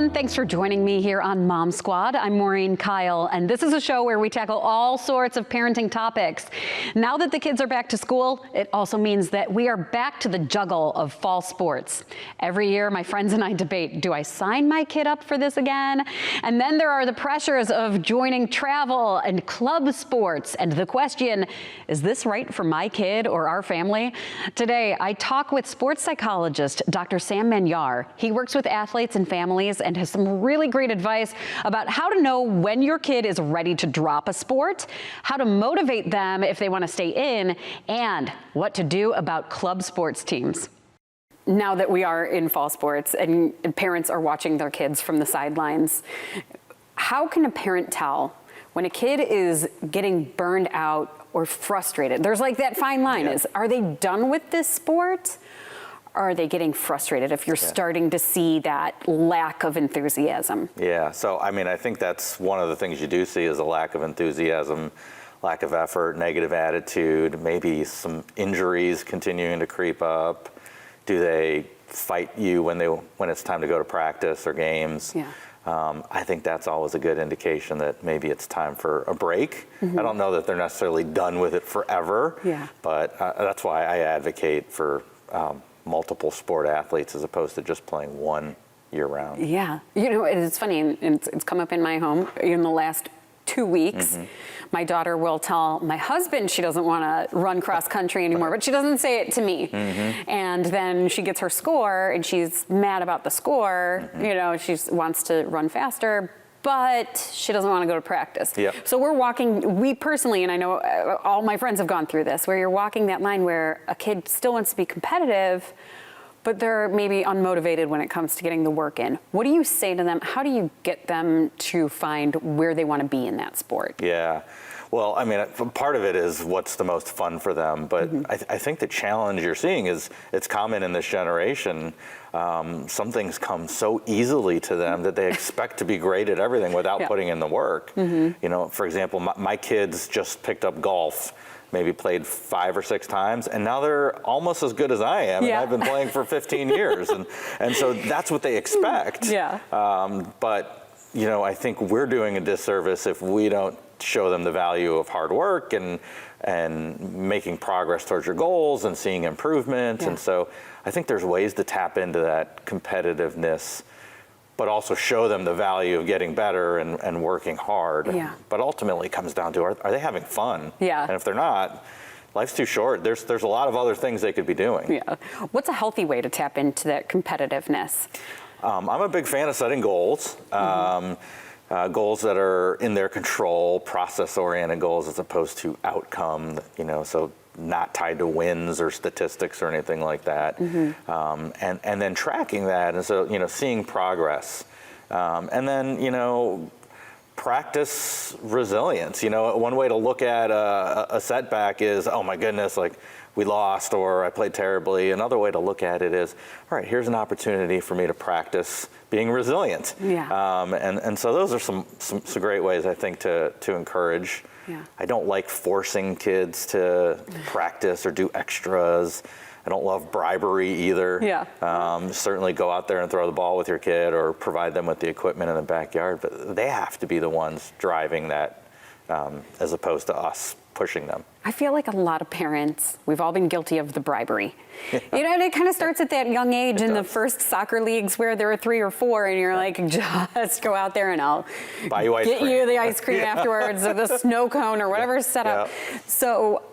everyone. Thanks for joining me here on Mom Squad. I'm Maureen Kyle, and this is a show where we tackle all sorts of parenting topics. Now that the kids are back to school, it also means that we are back to the juggle of fall sports. Every year, my friends and I debate, do I sign my kid up for this again? And then there are the pressures of joining travel and club sports, and the question, is this right for my kid or our family? Today, I talk with sports psychologist Dr. Sam Maniar. He works with athletes and families and has some really great advice about how to know when your kid is ready to drop a sport, how to motivate them if they want to stay in, and what to do about club sports teams. Now that we are in fall sports and parents are watching their kids from the sidelines, how can a parent tell when a kid is getting burned out or frustrated? There's like that fine line is, are they done with this sport? Or are they getting frustrated if you're starting to see that lack of enthusiasm? Yeah, so I mean, I think that's one of the things you do see is a lack of enthusiasm, lack of effort, negative attitude, maybe some injuries continuing to creep up. Do they fight you when it's time to go to practice or games? Yeah. I think that's always a good indication that maybe it's time for a break. I don't know that they're necessarily done with it forever, but that's why I advocate for multiple sport athletes as opposed to just playing one year round. Yeah, you know, it's funny, and it's come up in my home in the last 2 weeks. My daughter will tell my husband she doesn't want to run cross country anymore, but she doesn't say it to me. And then she gets her score and she's mad about the score. You know, she wants to run faster, but she doesn't want to go to practice. So we're walking, we personally, and I know all my friends have gone through this, where you're walking that line where a kid still wants to be competitive, but they're maybe unmotivated when it comes to getting the work in. What do you say to them? How do you get them to find where they want to be in that sport? Yeah. Well, I mean, part of it is what's the most fun for them, but I think the challenge you're seeing is it's common in this generation. Some things come so easily to them that they expect to be great at everything without putting in the work. You know, for example, my kids just picked up golf, maybe played 5 or 6 times, and now they're almost as good as I am, and I've been playing for 15 years, and so that's what they expect. But, you know, I think we're doing a disservice if we don't show them the value of hard work and making progress towards your goals and seeing improvement. And so I think there's ways to tap into that competitiveness, but also show them the value of getting better and working hard. But ultimately it comes down to, are they having fun? And if they're not, life's too short. There's a lot of other things they could be doing. What's a healthy way to tap into that competitiveness? I'm a big fan of setting goals. Goals that are in their control, process-oriented goals as opposed to outcome, you know, so not tied to wins or statistics or anything like that. And then tracking that, and so, you know, seeing progress. And then, you know, practice resilience. You know, one way to look at a setback is, oh my goodness, like we lost or I played terribly. Another way to look at it is, all right, here's an opportunity for me to practice being resilient. And so those are some great ways, I think, to encourage. I don't like forcing kids to practice or do extras. I don't love bribery either. Certainly go out there and throw the ball with your kid or provide them with the equipment in the backyard, but they have to be the ones driving that as opposed to us pushing them. I feel like a lot of parents, we've all been guilty of the bribery. You know, and it kind of starts at that young age in the first soccer leagues where there are 3 or 4 and you're like, just go out there and I'll buy you get you the ice cream afterwards or the snow cone or whatever's set up. So,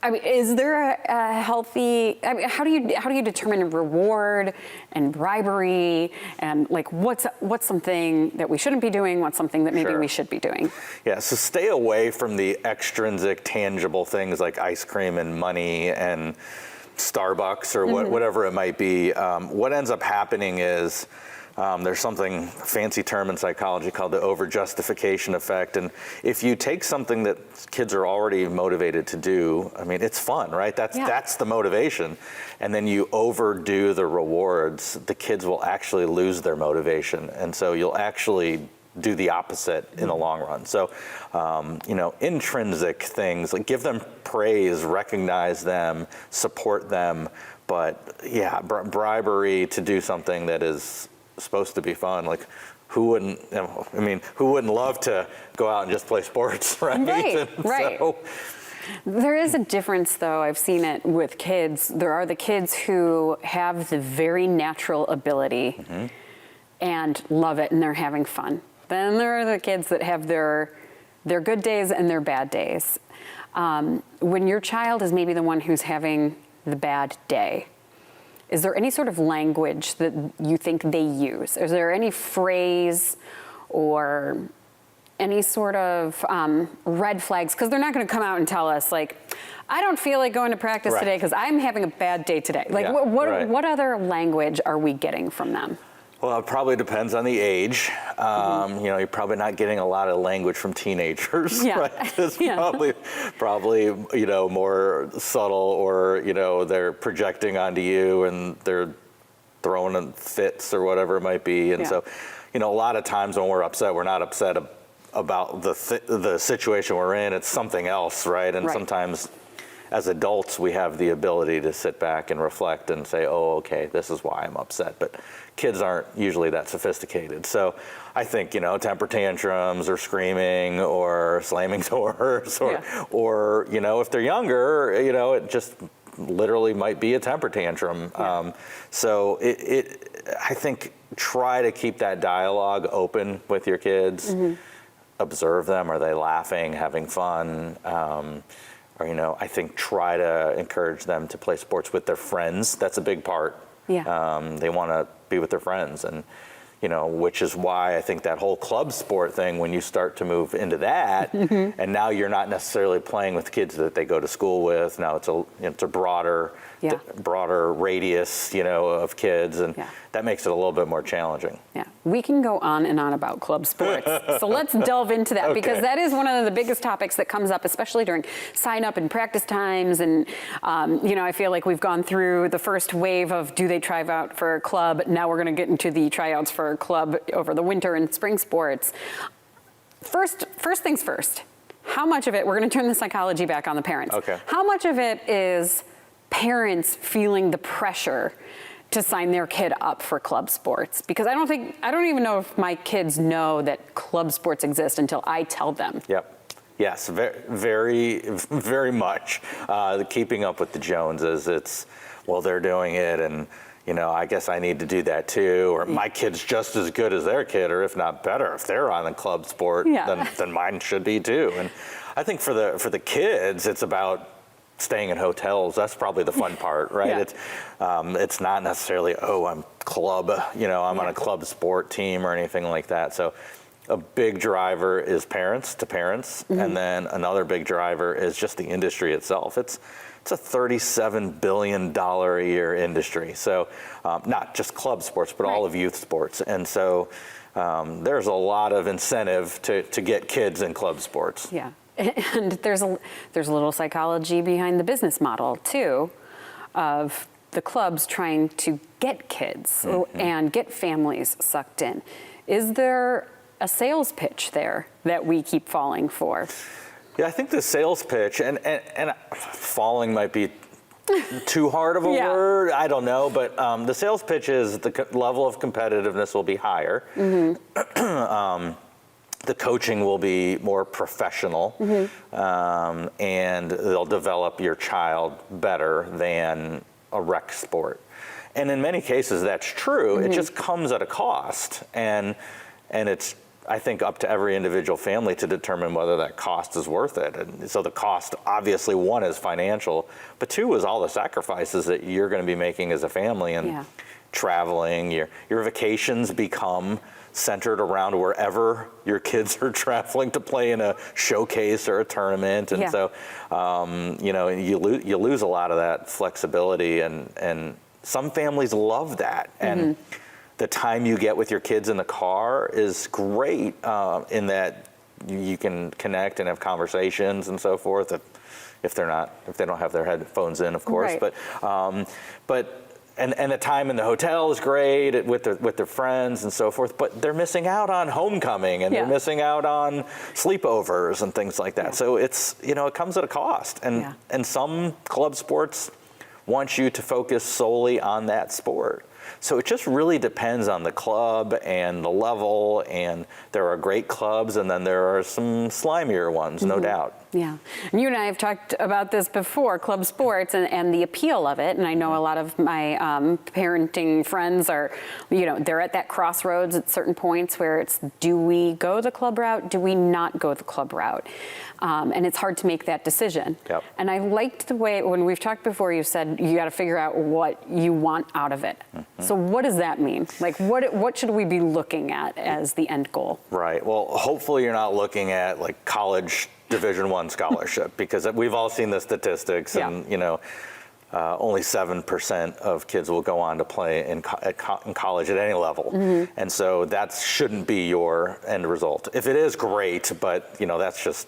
I mean, is there a healthy, I mean, how do you determine reward and bribery and like what's something that we shouldn't be doing, what's something that maybe we should be doing? Yeah, so stay away from the extrinsic tangible things like ice cream and money and Starbucks or whatever it might be. What ends up happening is there's something, fancy term in psychology called the over-justification effect. And if you take something that kids are already motivated to do, I mean, it's fun, right? That's the motivation. And then you overdo the rewards, the kids will actually lose their motivation. And so you'll actually do the opposite in the long run. So, you know, intrinsic things, like give them praise, recognize them, support them. But yeah, bribery to do something that is supposed to be fun. Like, who wouldn't, I mean, who wouldn't love to go out and just play sports, right? Right, right. So, there is a difference, though. I've seen it with kids. There are the kids who have the very natural ability and love it, and they're having fun. Then there are the kids that have their good days and their bad days. When your child is maybe the one who's having the bad day, is there any sort of language that you think they use? Is there any phrase or any sort of red flags? Because they're not going to come out and tell us, like, I don't feel like going to practice today because I'm having a bad day today. Like, what other language are we getting from them? Well, it probably depends on the age. You know, you're probably not getting a lot of language from teenagers, right? It's probably, you know, more subtle, or, you know, they're projecting onto you and they're throwing in fits or whatever it might be. And so, you know, a lot of times when we're upset, we're not upset about the situation we're in. It's something else, right? And sometimes as adults, we have the ability to sit back and reflect and say, oh, okay, this is why I'm upset. But kids aren't usually that sophisticated. So I think, you know, temper tantrums or screaming or slamming doors or, you know, if they're younger, you know, it just literally might be a temper tantrum. So I think try to keep that dialogue open with your kids. Observe them. Are they laughing, having fun? Or, you know, I think try to encourage them to play sports with their friends. That's a big part. They want to be with their friends, and, you know, which is why I think that whole club sport thing, when you start to move into that, and now you're not necessarily playing with kids that they go to school with. Now it's a broader radius, you know, of kids, and that makes it a little bit more challenging. We can go on and on about club sports, so let's delve into that, because that is one of the biggest topics that comes up, especially during sign-up and practice times. And you know, I feel like we've gone through the first wave of do they try out for a club. Now we're going to get into the tryouts for a club over the winter and spring sports. First things first. How much of it? We're going to turn the psychology back on the parents. How much of it is parents feeling the pressure to sign their kid up for club sports? Because I don't even know if my kids know that club sports exist until I tell them. Yes, very, very much. Keeping up with the Joneses. It's, well, they're doing it, and, you know, I guess I need to do that too. Or my kid's just as good as their kid, or if not better. If they're on a club sport, then mine should be too. And I think for the kids, it's about staying in hotels. That's probably the fun part, right? It's not necessarily, oh, I'm club, you know, I'm on a club sport team or anything like that. So a big driver is parents to parents, and then another big driver is just the industry itself. It's a $37 billion a year industry. So not just club sports, but all of youth sports. And so there's a lot of incentive to get kids in club sports. And there's a little psychology behind the business model too, of the clubs trying to get kids and get families sucked in. Is there a sales pitch there that we keep falling for? I think the sales pitch, and falling might be too hard of a word, I don't know, but the sales pitch is the level of competitiveness will be higher. The coaching will be more professional, and they'll develop your child better than a rec sport. And in many cases, that's true. It just comes at a cost, and it's, I think, up to every individual family to determine whether that cost is worth it. And so the cost, obviously, one is financial, but two is all the sacrifices that you're going to be making as a family, and traveling. Your vacations become centered around wherever your kids are traveling to play in a showcase or a tournament. And so, you know, you lose a lot of that flexibility, and some families love that. And the time you get with your kids in the car is great, in that you can connect and have conversations and so forth. If they don't have their headphones in, of course. But And the time in the hotel is great with their friends and so forth, but they're missing out on homecoming, and they're missing out on sleepovers and things like that. So it's, you know, it comes at a cost, and some club sports want you to focus solely on that sport. So it just really depends on the club and the level, and there are great clubs and then there are some slimier ones, no doubt. Yeah. And you and I have talked about this before, club sports and the appeal of it. And I know a lot of my parenting friends are, they're at that crossroads at certain points where it's, do we go the club route? Do we not go the club route? And it's hard to make that decision. Yep. And I liked the way, when we've talked before, you said you got to figure out what you want out of it. So what does that mean? Like, what should we be looking at as the end goal? Right. Well, hopefully you're not looking at like college Division I scholarship, because we've all seen the statistics, and only 7% of kids will go on to play in college at any level, and so that shouldn't be your end result. If it is, great, but that's just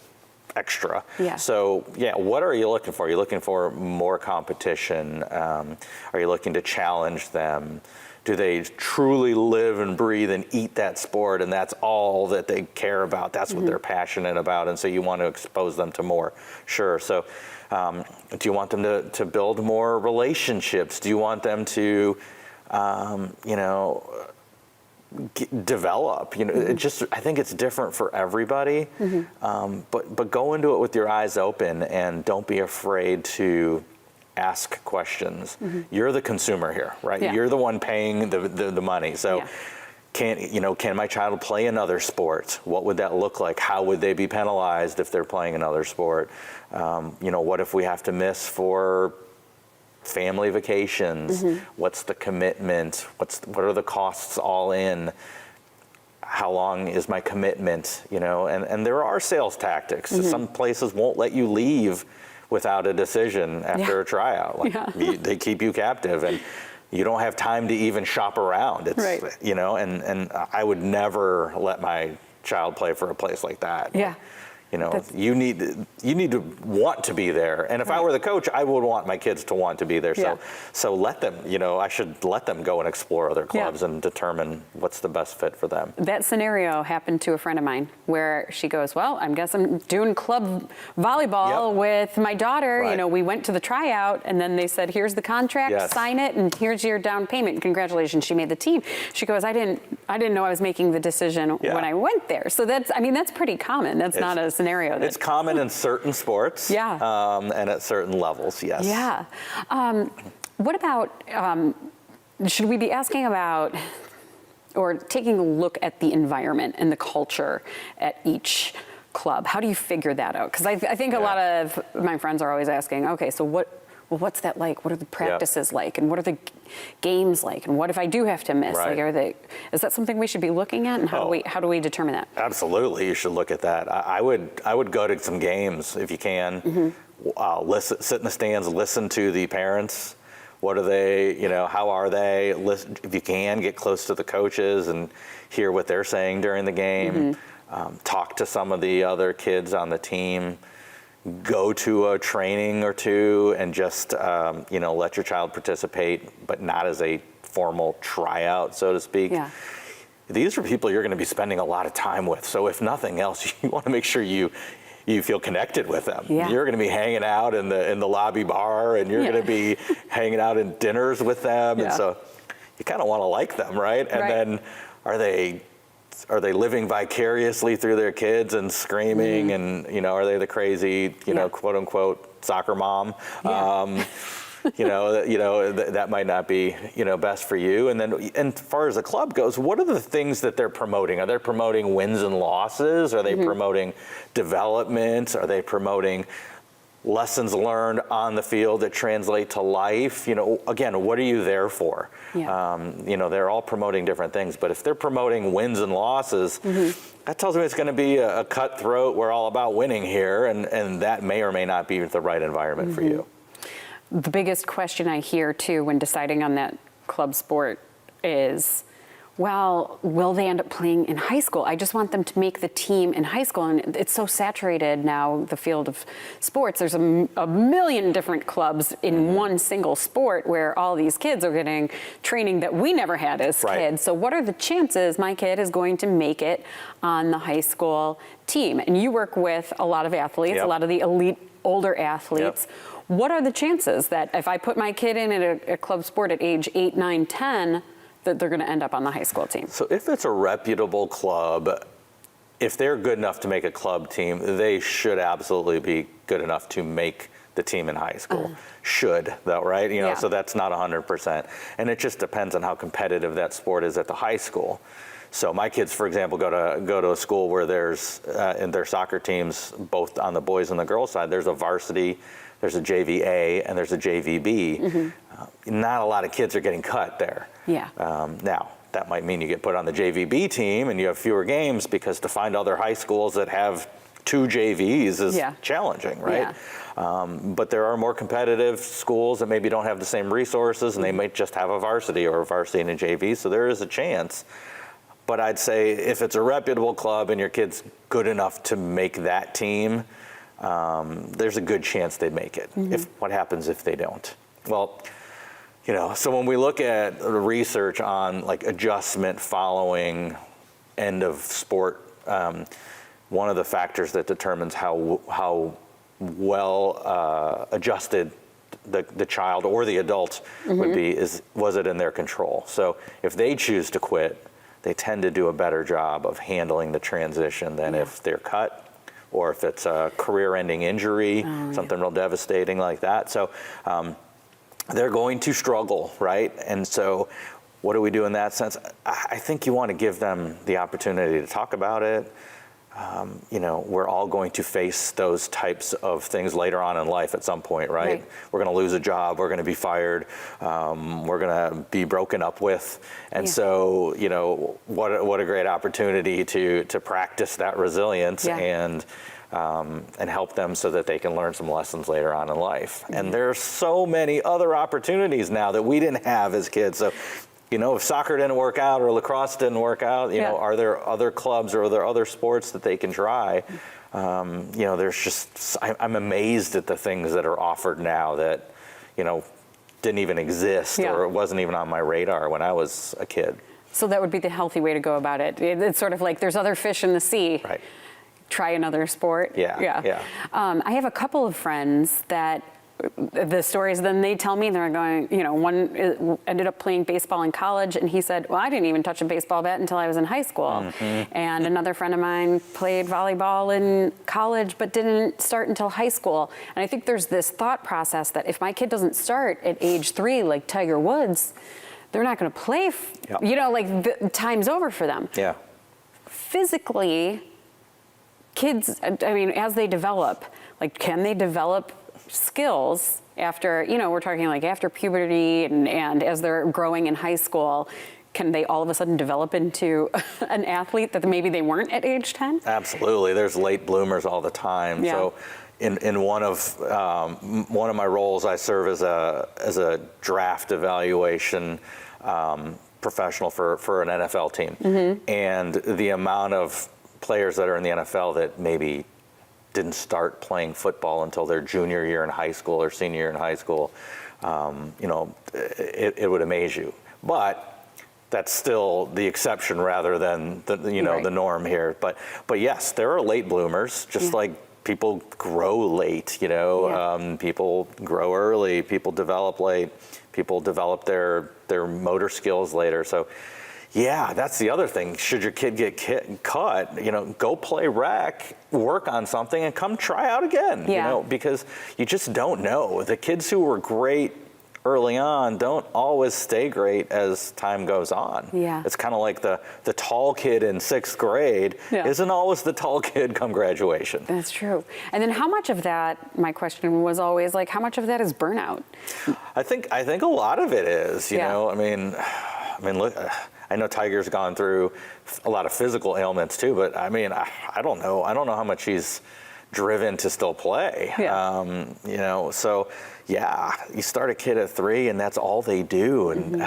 extra. Yeah. So what are you looking for? Are you looking for more competition? Are you looking to challenge them? Do they truly live and breathe and eat that sport, and that's all that they care about? That's what they're passionate about, and so you want to expose them to more. Sure. So do you want them to build more relationships? Do you want them to, develop? It just, I think it's different for everybody, but go into it with your eyes open and don't be afraid to ask questions. You're the consumer here, right? Yeah. You're the one paying the money. So can my child play another sport? What would that look like? How would they be penalized if they're playing another sport? What if we have to miss for family vacations? What's the commitment? What are the costs all in? How long is my commitment? And there are sales tactics. Some places won't let you leave without a decision after a tryout. They keep you captive, and you don't have time to even shop around. It's right. And I would never let my child play for a place like that. Yeah. You need to want to be there. And if I were the coach, I would want my kids to want to be there. So let them, I should let them go and explore other clubs and determine what's the best fit for them. That scenario happened to a friend of mine where she goes, well, I guess I'm doing club volleyball with my daughter. Right. We went to the tryout, and then they said, here's the contract, sign it, and here's your down payment. Congratulations, she made the team. She goes, I didn't know I was making the decision when I went there. So that's pretty common. That's not a scenario. It's common in certain sports, and at certain levels, yes. Yeah. What about, should we be asking about or taking a look at the environment and the culture at each club? How do you figure that out? Because I think a lot of my friends are always asking, okay, so what's that like? What are the practices like? And what are the games like? And what if I do have to miss? Right. Like, is that something we should be looking at? And how do we determine that? Absolutely, you should look at that. I would go to some games if you can. Sit in the stands, listen to the parents. What are they? How are they? Listen, if you can, get close to the coaches and hear what they're saying during the game. Talk to some of the other kids on the team. Go to a training or two and just, let your child participate, but not as a formal tryout, so to speak. Yeah. These are people you're going to be spending a lot of time with. So if nothing else, you want to make sure you feel connected with them. Yeah. You're going to be hanging out in the lobby bar, and you're going to be hanging out in dinners with them. And so you kind of want to like them, right? And then are they living vicariously through their kids and screaming and, are they the crazy, quote unquote soccer mom? That might not be, best for you. And then, and as far as the club goes, what are the things that they're promoting? Are they promoting wins and losses? Are they promoting development? Are they promoting lessons learned on the field that translate to life? Again, what are you there for? They're all promoting different things, but if they're promoting wins and losses, that tells me it's going to be a cutthroat, we're all about winning here, and that may or may not be the right environment for you. The biggest question I hear too when deciding on that club sport is, well, will they end up playing in high school? I just want them to make the team in high school. And it's so saturated now, the field of sports. There's a million different clubs in one single sport where all these kids are getting training that we never had as kids. So what are the chances my kid is going to make it on the high school team? And you work with a lot of athletes, a lot of the elite older athletes. what are the chances that if I put my kid in at a club sport at age 8, 9, 10, that they're going to end up on the high school team? So if it's a reputable club, if they're good enough to make a club team, they should absolutely be good enough to make the team in high school. Should, though, right? You know, so that's not 100%. And it just depends on how competitive that sport is at the high school. So my kids, for example, go to a school where there's, in their soccer teams, both on the boys and the girls side, there's a varsity, there's a JV-A, and there's a JV-B. Not a lot of kids are getting cut there. Now, that might mean you get put on the JV-B team and you have fewer games, because to find other high schools that have 2 JVs is challenging, right? But there are more competitive schools that maybe don't have the same resources, and they might just have a varsity or a varsity and a JV, so there is a chance. But I'd say if it's a reputable club and your kid's good enough to make that team, there's a good chance they'd make it. What happens if they don't? Well, you know, so when we look at the research on like adjustment following end of sport, one of the factors that determines how well adjusted the child or the adult would be was it in their control. So if they choose to quit, they tend to do a better job of handling the transition than if they're cut, or if it's a career-ending injury, something real devastating like that. So they're going to struggle, right? And so what do we do in that sense? I think you want to give them the opportunity to talk about it. You know, we're all going to face those types of things later on in life at some point, right? We're going to lose a job, we're going to be fired, we're going to be broken up with. And so, you know, what a great opportunity to practice that resilience and help them so that they can learn some lessons later on in life. And there's so many other opportunities now that we didn't have as kids. So, you know, if soccer didn't work out or lacrosse didn't work out, you know, are there other clubs or are there other sports that they can try? You know, there's just, I'm amazed at the things that are offered now that, you know, didn't even exist or it wasn't even on my radar when I was a kid. So that would be the healthy way to go about it. It's sort of like there's other fish in the sea. Right. Try another sport. I have a couple of friends that the stories then they tell me, they're going, you know, one ended up playing baseball in college, and he said, well, I didn't even touch a baseball bat until I was in high school. And another friend of mine played volleyball in college but didn't start until high school. And I think there's this thought process that if my kid doesn't start at age 3 like Tiger Woods, they're not going to play, you know, like the time's over for them. Physically, kids, I mean, as they develop, like, can they develop skills after, you know, we're talking like after puberty and as they're growing in high school, can they all of a sudden develop into an athlete that maybe they weren't at age 10? Absolutely. There's late bloomers all the time. So in one of my roles, I serve as a draft evaluation professional for an NFL team. And the amount of players that are in the NFL that maybe didn't start playing football until their junior year in high school or senior year in high school, you know, it would amaze you. But that's still the exception rather than the norm here. But yes, there are late bloomers, just like people grow late. You know, people grow early, people develop late, people develop their motor skills later. So. Yeah, that's the other thing. Should your kid get cut, you know, go play rec, work on something, and come try out again. You know, because you just don't know. The kids who were great early on don't always stay great as time goes on. It's kind of like the tall kid in 6th grade isn't always the tall kid come graduation. That's true. And then how much of that, my question was always like, how much of that is burnout? I think a lot of it is, you know, I mean, look, I know Tiger's gone through a lot of physical ailments too, but I mean, I don't know. I don't know how much he's driven to still play. You know, so you start a kid at 3 and that's all they do. And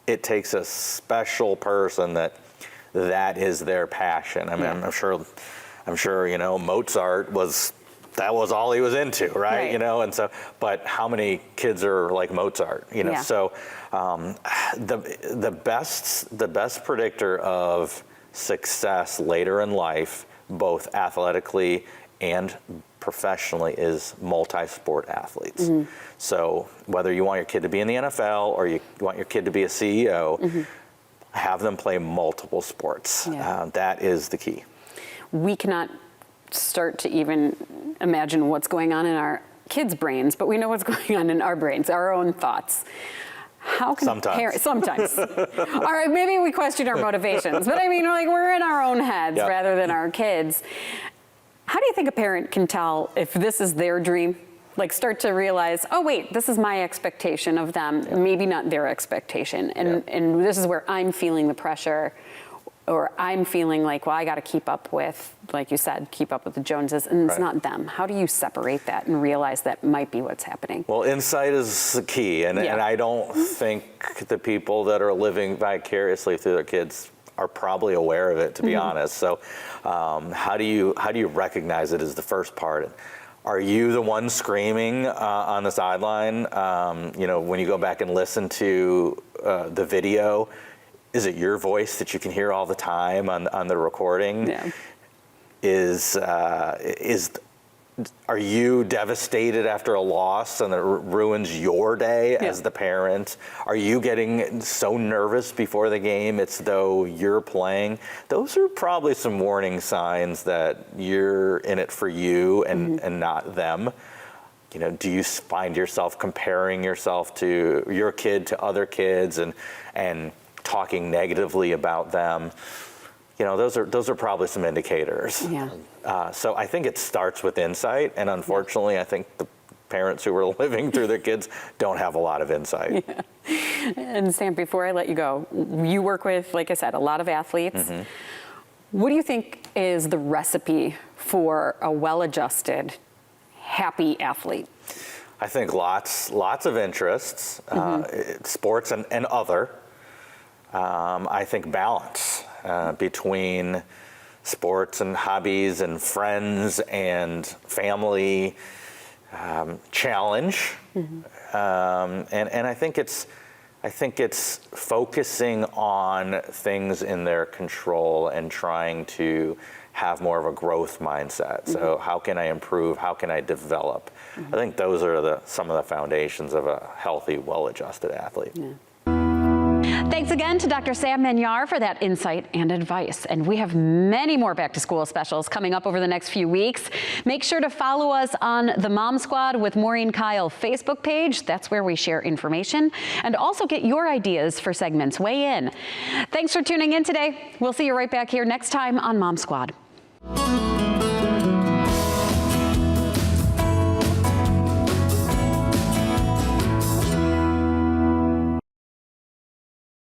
it takes a special person that is their passion. I mean, I'm sure, you know, Mozart that was all he was into, right? You know, and so, but how many kids are like Mozart, you know? So the best predictor of success later in life, both athletically and professionally is multi-sport athletes. So whether you want your kid to be in the NFL or you want your kid to be a CEO, have them play multiple sports. That is the key. We cannot start to even imagine what's going on in our kids' brains, but we know what's going on in our brains, our own thoughts. How can sometimes. All right, maybe we question our motivations, but I mean, like, we're in our own heads rather than our kids. How do you think a parent can tell if this is their dream? Like, start to realize, oh wait, this is my expectation of them, maybe not their expectation, and this is where I'm feeling the pressure, or I'm feeling like, well, I got to keep up with, like you said, keep up with the Joneses, and it's not them. How do you separate that and realize that might be what's happening? Well, insight is the key, and I don't think the people that are living vicariously through their kids are probably aware of it, to be honest. So how do you recognize it is the first part. Are you the one screaming on the sideline? When you go back and listen to the video, is it your voice that you can hear all the time on the recording? Are you devastated after a loss and it ruins your day as the parent? Are you getting so nervous before the game it's though you're playing? Those are probably some warning signs that you're in it for you and not them. Do you find yourself comparing yourself to your kid to other kids and talking negatively about them? Those are probably some indicators. So I think it starts with insight, and unfortunately, I think the parents who are living through their kids don't have a lot of insight. And Sam, before I let you go, you work with, like I said, a lot of athletes. What do you think is the recipe for a well-adjusted, happy athlete? I think lots of interests, sports and other. I think balance between sports and hobbies and friends and family, challenge, and I think it's focusing on things in their control and trying to have more of a growth mindset. So how can I improve? How can I develop? I think those are some of the foundations of a healthy, well-adjusted athlete. Thanks again to Dr. Sam Maniar for that insight and advice. And we have many more back-to-school specials coming up over the next few weeks. Make sure to follow us on the Mom Squad with Maureen Kyle Facebook page. That's where we share information and also get your ideas for segments. Weigh in. Thanks for tuning in today. We'll see you right back here next time on Mom Squad.